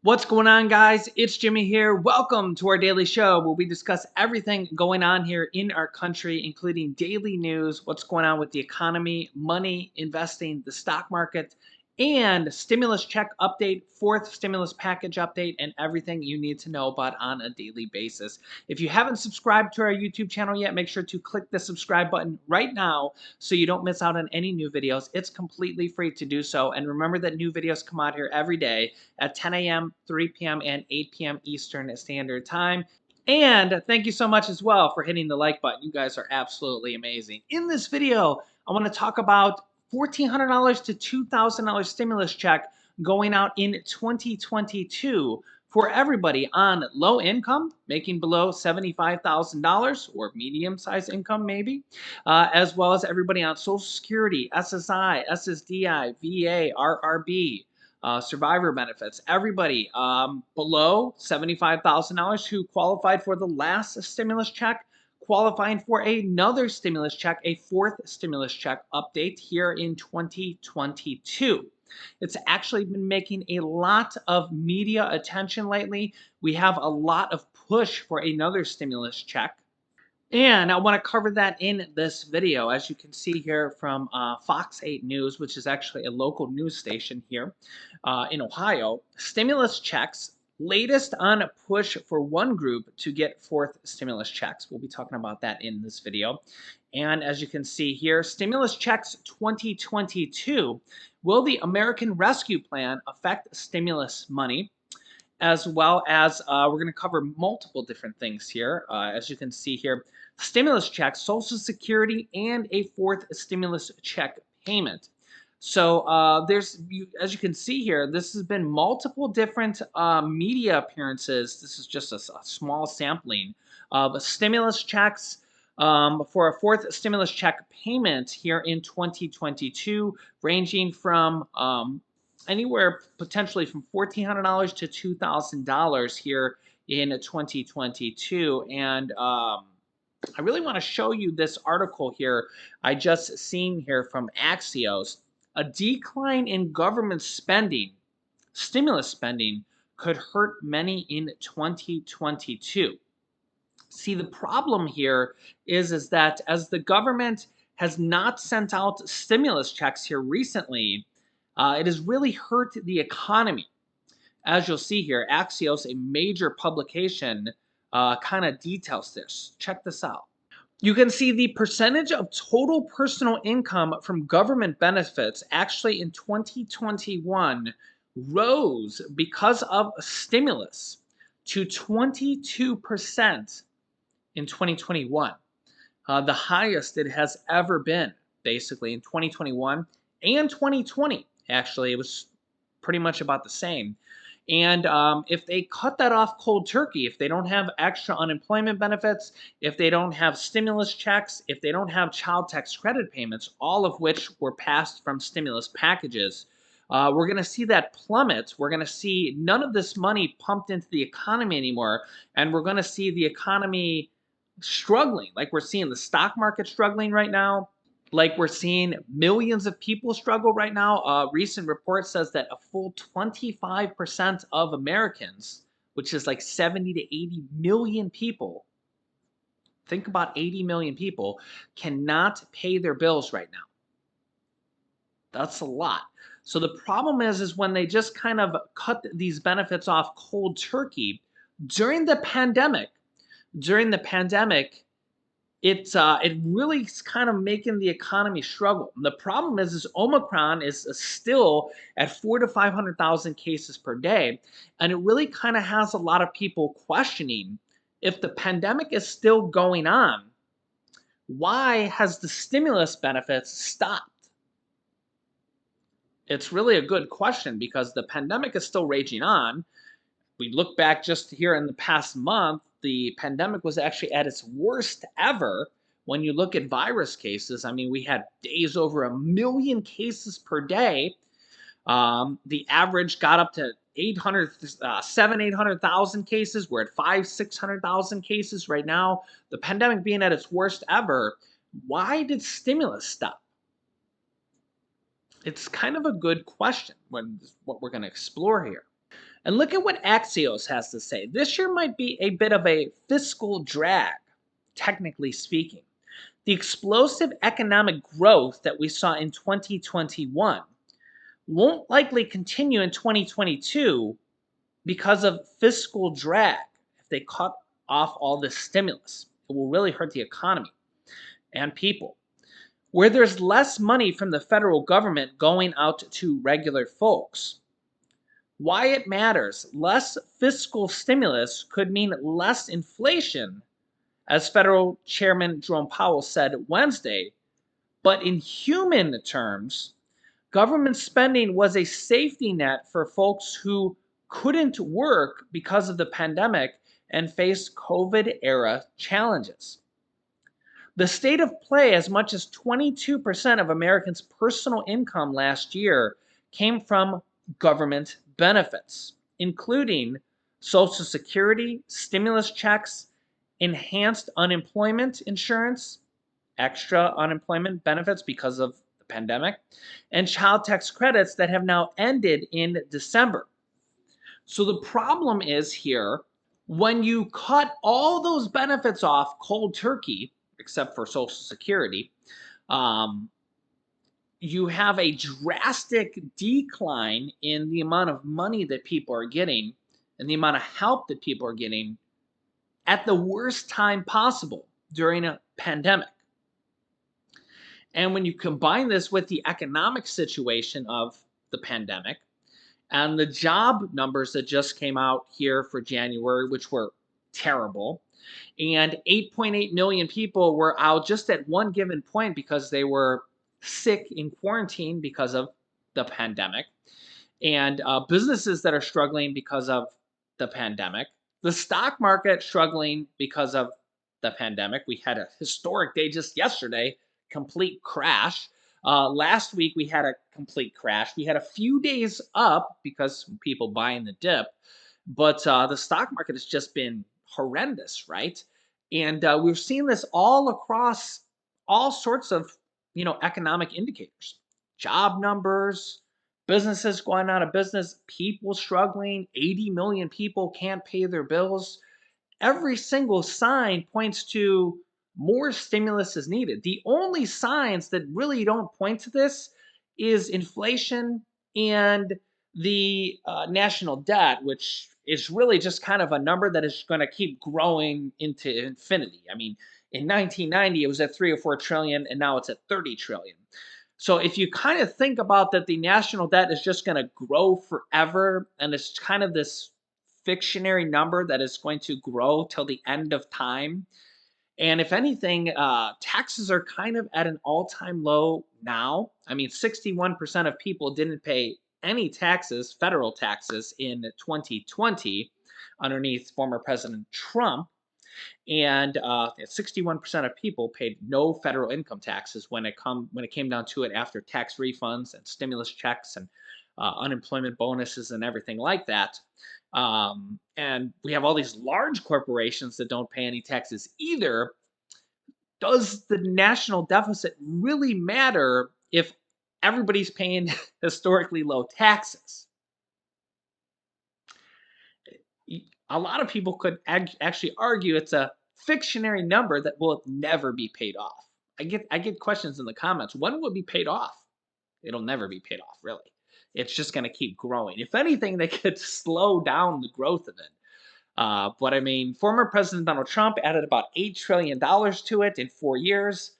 What's going on, guys? It's Jimmy here. Welcome to our daily show where we discuss everything going on here in our country, including daily news, what's going on with the economy, money, investing, the stock market, and stimulus check update, fourth stimulus package update, and everything you need to know about on a daily basis. If you haven't subscribed to our YouTube channel yet, make sure to click the subscribe button right now so you don't miss out on any new videos. It's completely free to do so. And remember that new videos come out here every day at 10 a.m., 3 p.m., and 8 p.m. Eastern Standard Time. And thank you so much as well for hitting the like button. You guys are absolutely amazing. In this video, I want to talk about $1,400 to $2,000 stimulus check going out in 2022 for everybody on low income, making below $75,000 or medium-sized income maybe, as well as everybody on Social Security, SSI, SSDI, VA, RRB, survivor benefits. Everybody below $75,000 who qualified for the last stimulus check, qualifying for another stimulus check, a fourth stimulus check update here in 2022. It's actually been making a lot of media attention lately. We have a lot of push for another stimulus check. And I want to cover that in this video. As you can see here from Fox 8 News, which is actually a local news station here in Ohio, stimulus checks, latest on a push for one group to get fourth stimulus checks. We'll be talking about that in this video. And as you can see here, stimulus checks 2022. Will the American Rescue Plan affect stimulus money? As well as we're going to cover multiple different things here. As you can see here, stimulus checks, Social Security, and a fourth stimulus check payment. So as you can see here, this has been multiple different media appearances. This is just a small sampling of stimulus checks for a fourth stimulus check payment here in 2022, ranging from anywhere potentially from $1,400 to $2,000 here in 2022. And I really want to show you this article here I just seen here from Axios. A decline in government spending, stimulus spending, could hurt many in 2022. See, the problem here is that as the government has not sent out stimulus checks here recently, it has really hurt the economy. As you'll see here, Axios, a major publication, kind of details this. Check this out. You can see the percentage of total personal income from government benefits actually in 2021 rose because of stimulus to 22% in 2021. The highest it has ever been, basically, in 2021 and 2020. Actually, it was pretty much about the same. And if they cut that off cold turkey, if they don't have extra unemployment benefits, if they don't have stimulus checks, if they don't have child tax credit payments, all of which were passed from stimulus packages, we're going to see that plummet. We're going to see none of this money pumped into the economy anymore. And we're going to see the economy struggling, like we're seeing the stock market struggling right now, like we're seeing millions of people struggle right now. A recent report says that a full 25% of Americans, which is like 70 to 80 million people, think about 80 million people, cannot pay their bills right now. That's a lot. So the problem is when they just kind of cut these benefits off cold turkey during the pandemic. During the pandemic, it really is kind of making the economy struggle. And the problem is Omicron is still at 400 to 500,000 cases per day, and it really kind of has a lot of people questioning if the pandemic is still going on, why has the stimulus benefits stopped? It's really a good question because the pandemic is still raging on. We look back just here in the past month, the pandemic was actually at its worst ever. When you look at virus cases, I mean, we had days over 1 million cases per day. The average got up to 800,000 cases. We're at 600,000 cases right now. The pandemic being at its worst ever. Why did stimulus stop? It's kind of a good question what we're going to explore here. And look at what Axios has to say. This year might be a bit of a fiscal drag, technically speaking. The explosive economic growth that we saw in 2021 won't likely continue in 2022 because of fiscal drag. If they cut off all this stimulus, it will really hurt the economy and people. Where there's less money from the federal government going out to regular folks. Why it matters: less fiscal stimulus could mean less inflation, as Federal Chairman Jerome Powell said Wednesday. But in human terms, government spending was a safety net for folks who couldn't work because of the pandemic and faced COVID era challenges. The state of play: as much as 22% of Americans' personal income last year came from government benefits, including Social Security, stimulus checks, enhanced unemployment insurance, extra unemployment benefits because of the pandemic, and child tax credits that have now ended in December. So the problem is here: when you cut all those benefits off cold turkey, except for Social Security, um, you have a drastic decline in the amount of money that people are getting and the amount of help that people are getting at the worst time possible during a pandemic. And when you combine this with the economic situation of the pandemic and the job numbers that just came out here for January, which were terrible, and 8.8 million people were out just at one given point because they were sick in quarantine because of the pandemic, and businesses that are struggling because of the pandemic, the stock market struggling because of the pandemic. We had a historic day just yesterday, complete crash. Last week we had a complete crash. We had a few days up because people buying the dip, but the stock market has just been horrendous, right? And we've seen this all across all sorts of economic indicators, job numbers, businesses going out of business, people struggling, 80 million people can't pay their bills. Every single sign points to more stimulus is needed. The only signs that really don't point to this is inflation and the national debt, which is really just kind of a number that is going to keep growing into infinity. I mean, in 1990 it was at 3 or 4 trillion, and now it's at 30 trillion. So if you kind of think about that, the national debt is just going to grow forever, and it's kind of this fictionary number that is going to grow till the end of time. And if anything, taxes are kind of at an all-time low now. I mean, 61% of people didn't pay any taxes, federal taxes, in 2020 underneath former President Trump. And 61% of people paid no federal income taxes when it came down to it, after tax refunds and stimulus checks and unemployment bonuses and everything like that. And we have all these large corporations that don't pay any taxes either. Does the national deficit really matter if everybody's paying historically low taxes? A lot of people could actually argue it's a fictionary number that will never be paid off. I get questions in the comments. When will it be paid off? It'll never be paid off, really. It's just going to keep growing. If anything, they could slow down the growth of it. But I mean, former President Donald Trump added about $8 trillion to it in 4 years.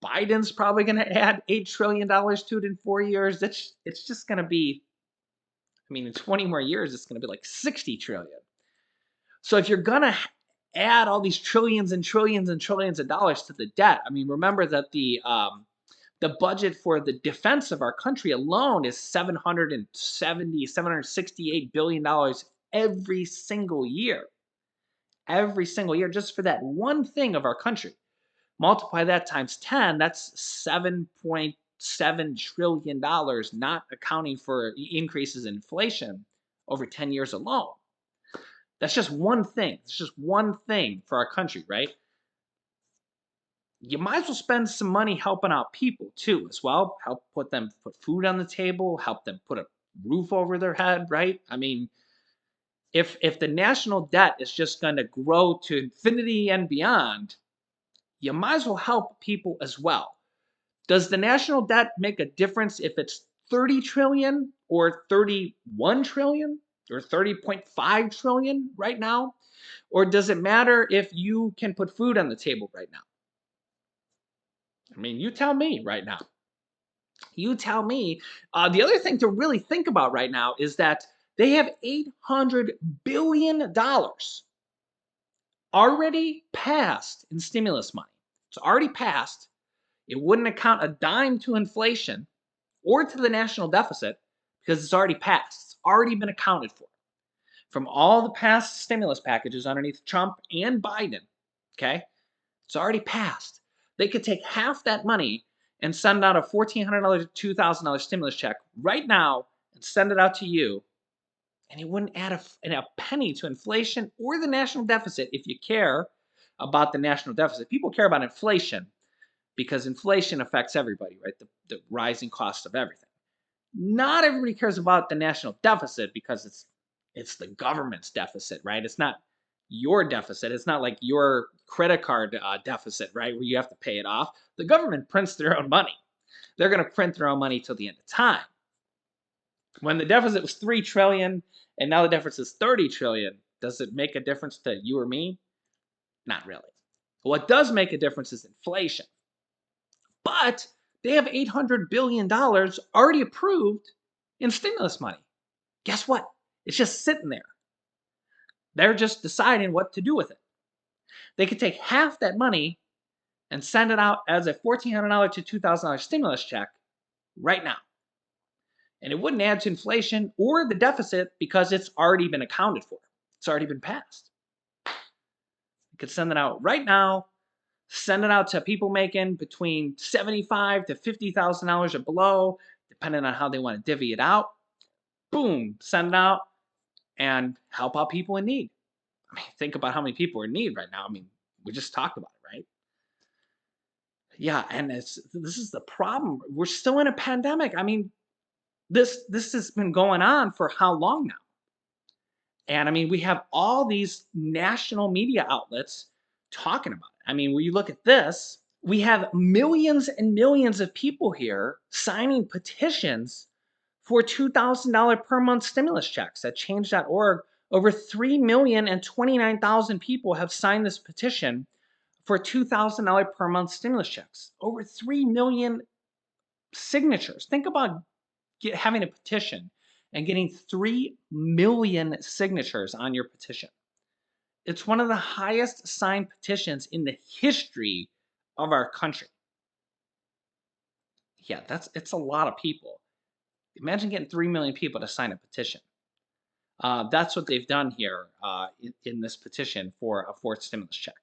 Biden's probably going to add $8 trillion to it in 4 years. It's just going to be, I mean, in 20 more years, it's going to be like 60 trillion. So if you're going to add all these trillions and trillions and trillions of dollars to the debt, I mean, remember that the budget for the defense of our country alone is $768 billion every single year. Every single year, just for that one thing of our country. Multiply that times 10, that's $7.7 trillion, not accounting for increases in inflation over 10 years alone. That's just one thing. It's just one thing for our country, right? You might as well spend some money helping out people too, as well. Help put food on the table, help them put a roof over their head, right? I mean, If the national debt is just going to grow to infinity and beyond, you might as well help people as well. Does the national debt make a difference if it's 30 trillion or 31 trillion or 30.5 trillion right now? Or does it matter if you can put food on the table right now? I mean, you tell me right now. You tell me. The other thing to really think about right now is that they have $800 billion already passed in stimulus money. It's already passed. It wouldn't account a dime to inflation or to the national deficit because it's already passed. It's already been accounted for from all the past stimulus packages underneath Trump and Biden. Okay, it's already passed. They could take half that money and send out a $1,400 to $2,000 stimulus check right now and send it out to you, and it wouldn't add a penny to inflation or the national deficit if you care about the national deficit. People care about inflation because inflation affects everybody, right? The rising cost of everything. Not everybody cares about the national deficit because it's the government's deficit, right? It's not your deficit. It's not like your credit card deficit, right, where you have to pay it off. The government prints their own money. They're going to print their own money till the end of time. When the deficit was 3 trillion and now the deficit is 30 trillion, does it make a difference to you or me? Not really. What does make a difference is inflation. But they have $800 billion already approved in stimulus money. Guess what? It's just sitting there. They're just deciding what to do with it. They could take half that money and send it out as a $1,400 to $2,000 stimulus check right now. And it wouldn't add to inflation or the deficit because it's already been accounted for. It's already been passed. You could send it out right now, send it out to people making between $75,000 to $50,000 or below, depending on how they want to divvy it out. Boom, send it out and help out people in need. I mean, think about how many people are in need right now. I mean, we just talked about it, right? Yeah, and this is the problem. We're still in a pandemic. I mean, this has been going on for how long now? And I mean, we have all these national media outlets talking about it. I mean, when you look at this, we have millions and millions of people here signing petitions for $2,000 per month stimulus checks at change.org. Over 3,029,000 people have signed this petition for $2,000 per month stimulus checks. Over 3 million signatures. Think about having a petition and getting 3 million signatures on your petition. It's one of the highest signed petitions in the history of our country. Yeah, it's a lot of people. Imagine getting 3 million people to sign a petition. That's what they've done here in this petition for a fourth stimulus check.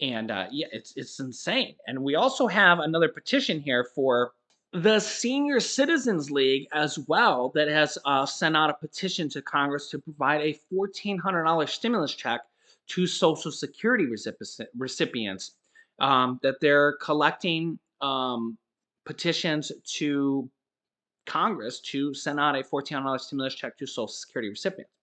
And yeah, it's insane. And we also have another petition here for the Senior Citizens League as well that has sent out a petition to Congress to provide a $1,400 stimulus check to Social Security recipients. That they're collecting petitions to Congress to send out a $1,400 stimulus check to Social Security recipients.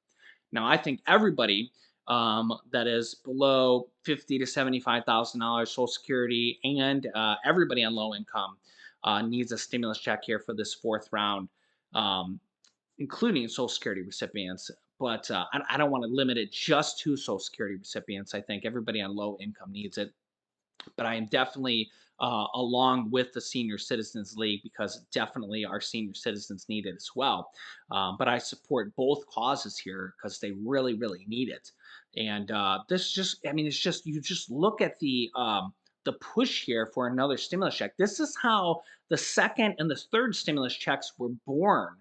Now, I think everybody that is below $50,000 to $75,000 Social Security and everybody on low income needs a stimulus check here for this fourth round, including Social Security recipients. But I don't want to limit it just to Social Security recipients. I think everybody on low income needs it. But I am definitely along with the Senior Citizens League because definitely our senior citizens need it as well. But I support both causes here because they really, really need it. And this just, I mean, it's just, you just look at the push here for another stimulus check. This is how the second and the third stimulus checks were born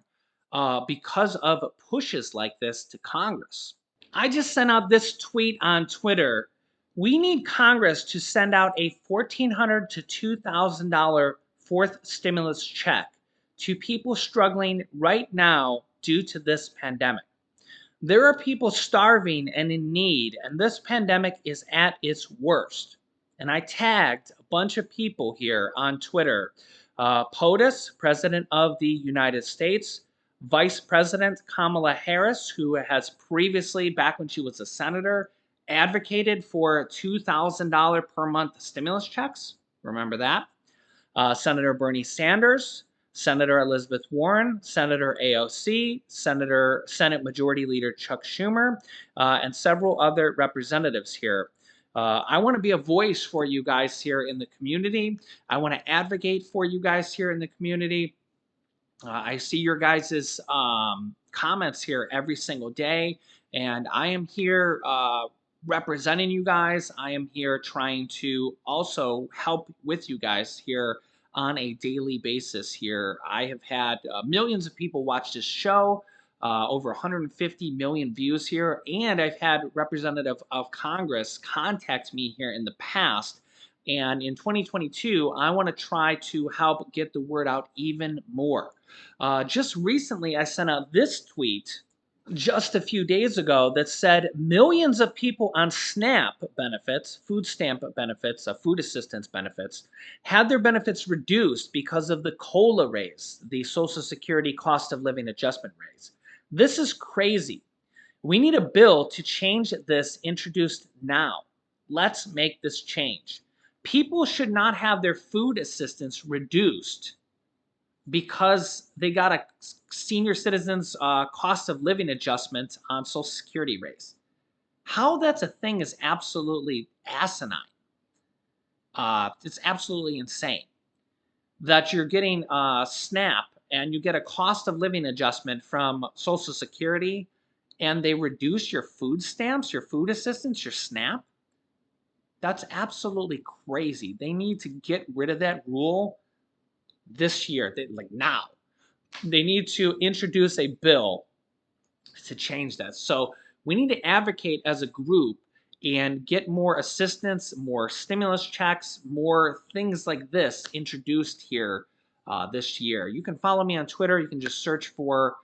because of pushes like this to Congress. I just sent out this tweet on Twitter. We need Congress to send out a $1,400 to $2,000 fourth stimulus check to people struggling right now due to this pandemic. There are people starving and in need, and this pandemic is at its worst. And I tagged a bunch of people here on Twitter. POTUS, President of the United States, Vice President Kamala Harris, who has previously, back when she was a senator, advocated for $2,000 per month stimulus checks. Remember that? Senator Bernie Sanders, Senator Elizabeth Warren, Senator AOC, Senate Majority Leader Chuck Schumer, and several other representatives here. I want to be a voice for you guys here in the community. I want to advocate for you guys here in the community. I see your guys' comments here every single day, and I am here representing you guys. I am here trying to also help with you guys here on a daily basis here. I have had millions of people watch this show, over 150 million views here, and I've had representative of Congress contact me here in the past. And in 2022, I want to try to help get the word out even more. Just recently, I sent out this tweet just a few days ago that said millions of people on SNAP benefits, food stamp benefits, food assistance benefits, had their benefits reduced because of the COLA raise, the Social Security cost of living adjustment raise. This is crazy. We need a bill to change this introduced now. Let's make this change. People should not have their food assistance reduced because they got a senior citizens cost of living adjustment on Social Security raise. How that's a thing is absolutely asinine. It's absolutely insane that you're getting SNAP and you get a cost of living adjustment from Social Security and they reduce your food stamps, your food assistance, your SNAP. That's absolutely crazy. They need to get rid of that rule this year, like now. They need to introduce a bill to change that. So we need to advocate as a group and get more assistance, more stimulus checks, more things like this introduced here this year. You can follow me on Twitter. You can just search for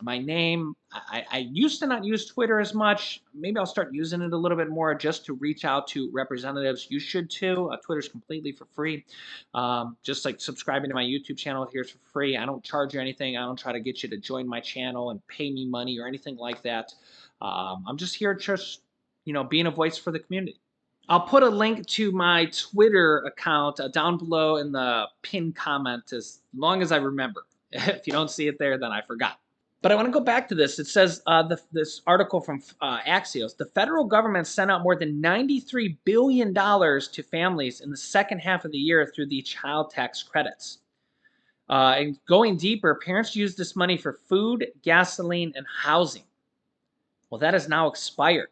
my name. I used to not use Twitter as much. Maybe I'll start using it a little bit more just to reach out to representatives. You should too. Twitter's completely for free. Just like subscribing to my YouTube channel here is for free. I don't charge you anything. I don't try to get you to join my channel and pay me money or anything like that. I'm just here just, being a voice for the community. I'll put a link to my Twitter account down below in the pinned comment as long as I remember. If you don't see it there, then I forgot. But I want to go back to this. It says this article from Axios. The federal government sent out more than $93 billion to families in the second half of the year through the child tax credits. And going deeper, parents use this money for food, gasoline, and housing. Well, that has now expired.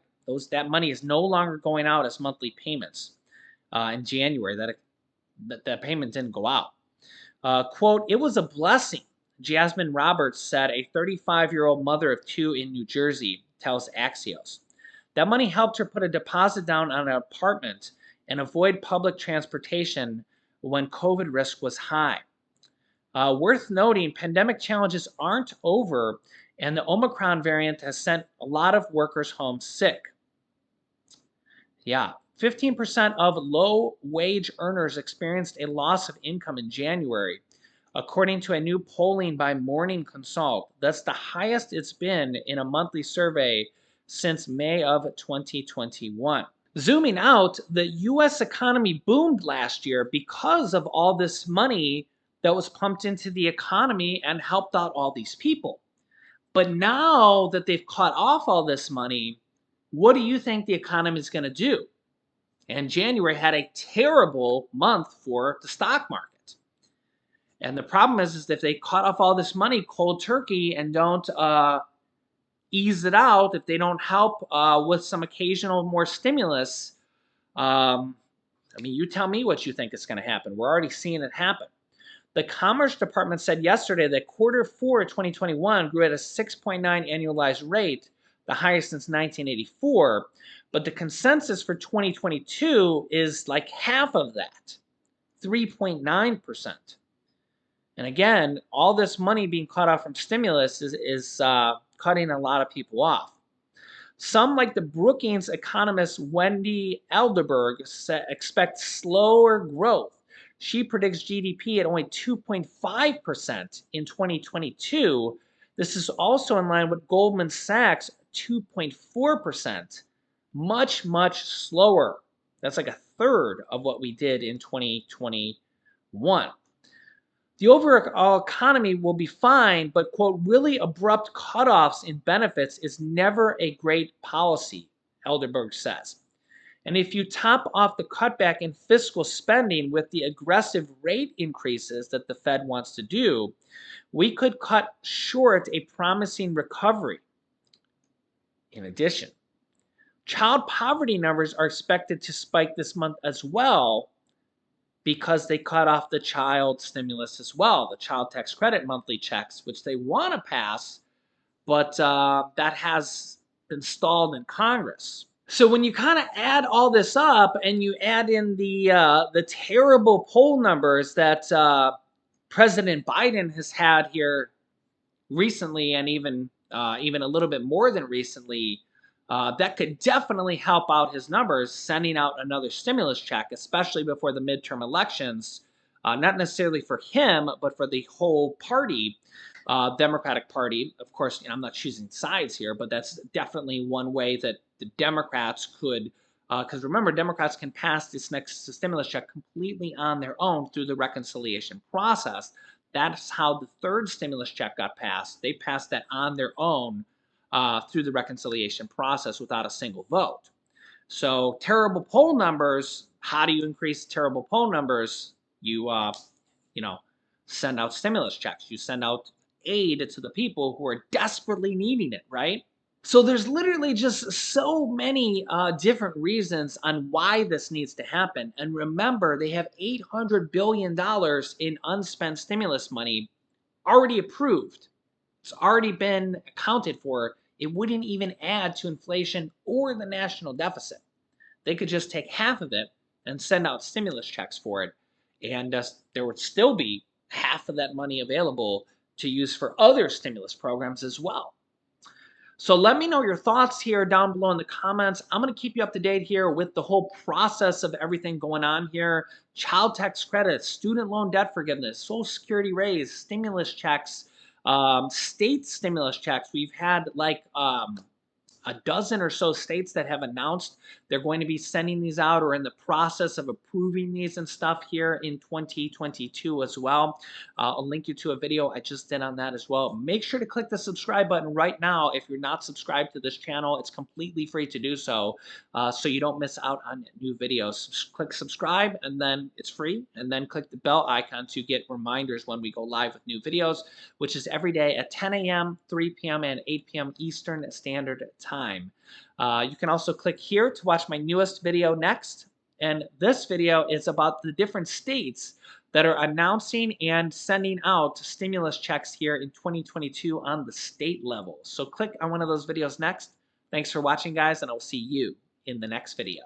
That money is no longer going out as monthly payments. In January, that payment didn't go out. Quote, it was a blessing, Jasmine Roberts said, a 35-year-old mother of two in New Jersey, tells Axios. That money helped her put a deposit down on an apartment and avoid public transportation when COVID risk was high. Worth noting, pandemic challenges aren't over, and the Omicron variant has sent a lot of workers home sick. Yeah, 15% of low-wage earners experienced a loss of income in January, according to a new polling by Morning Consult. That's the highest it's been in a monthly survey since May of 2021. Zooming out, the U.S. economy boomed last year because of all this money that was pumped into the economy and helped out all these people. But now that they've cut off all this money, what do you think the economy is going to do? And January had a terrible month for the stock market. And the problem is if they cut off all this money cold turkey and don't ease it out, if they don't help with some occasional more stimulus, you tell me what you think is going to happen. We're already seeing it happen. The Commerce Department said yesterday that quarter four 2021 grew at a 6.9 annualized rate, the highest since 1984. But the consensus for 2022 is like half of that, 3.9%. And again, all this money being cut off from stimulus is cutting a lot of people off. Some, like the Brookings economist Wendy Elderberg, expect slower growth. She predicts GDP at only 2.5% in 2022. This is also in line with Goldman Sachs' 2.4%. Much, much slower. That's like a third of what we did in 2021. The overall economy will be fine, but, quote, really abrupt cutoffs in benefits is never a great policy, Elderberg says. And if you top off the cutback in fiscal spending with the aggressive rate increases that the Fed wants to do, we could cut short a promising recovery. In addition, child poverty numbers are expected to spike this month as well because they cut off the child stimulus as well, the child tax credit monthly checks, which they want to pass, but that has been stalled in Congress. So when you kind of add all this up and you add in the terrible poll numbers that President Biden has had here recently, and even a little bit more than recently, that could definitely help out his numbers, sending out another stimulus check, especially before the midterm elections. Not necessarily for him, but for the whole party, Democratic Party. Of course, I'm not choosing sides here, but that's definitely one way that the Democrats could. Because remember, Democrats can pass this next stimulus check completely on their own through the reconciliation process. That's how the third stimulus check got passed. They passed that on their own through the reconciliation process without a single vote. So terrible poll numbers. How do you increase terrible poll numbers? You know, send out stimulus checks. You send out aid to the people who are desperately needing it, right? So there's literally just so many different reasons on why this needs to happen. And remember, they have $800 billion in unspent stimulus money already approved. It's already been accounted for. It wouldn't even add to inflation or the national deficit. They could just take half of it and send out stimulus checks for it. And there would still be half of that money available to use for other stimulus programs as well. So let me know your thoughts here down below in the comments. I'm going to keep you up to date here with the whole process of everything going on here. Child tax credits, student loan debt forgiveness, Social Security raise, stimulus checks, state stimulus checks. We've had like a dozen or so states that have announced they're going to be sending these out or in the process of approving these and stuff here in 2022 as well. I'll link you to a video I just did on that as well. Make sure to click the subscribe button right now. If you're not subscribed to this channel, it's completely free to do so, so you don't miss out on new videos. Click subscribe and then it's free, and then click the bell icon to get reminders when we go live with new videos, which is every day at 10 a.m., 3 p.m., and 8 p.m. Eastern Standard Time. You can also click here to watch my newest video next. And this video is about the different states that are announcing and sending out stimulus checks here in 2022 on the state level. So click on one of those videos next. Thanks for watching, guys, and I'll see you in the next video.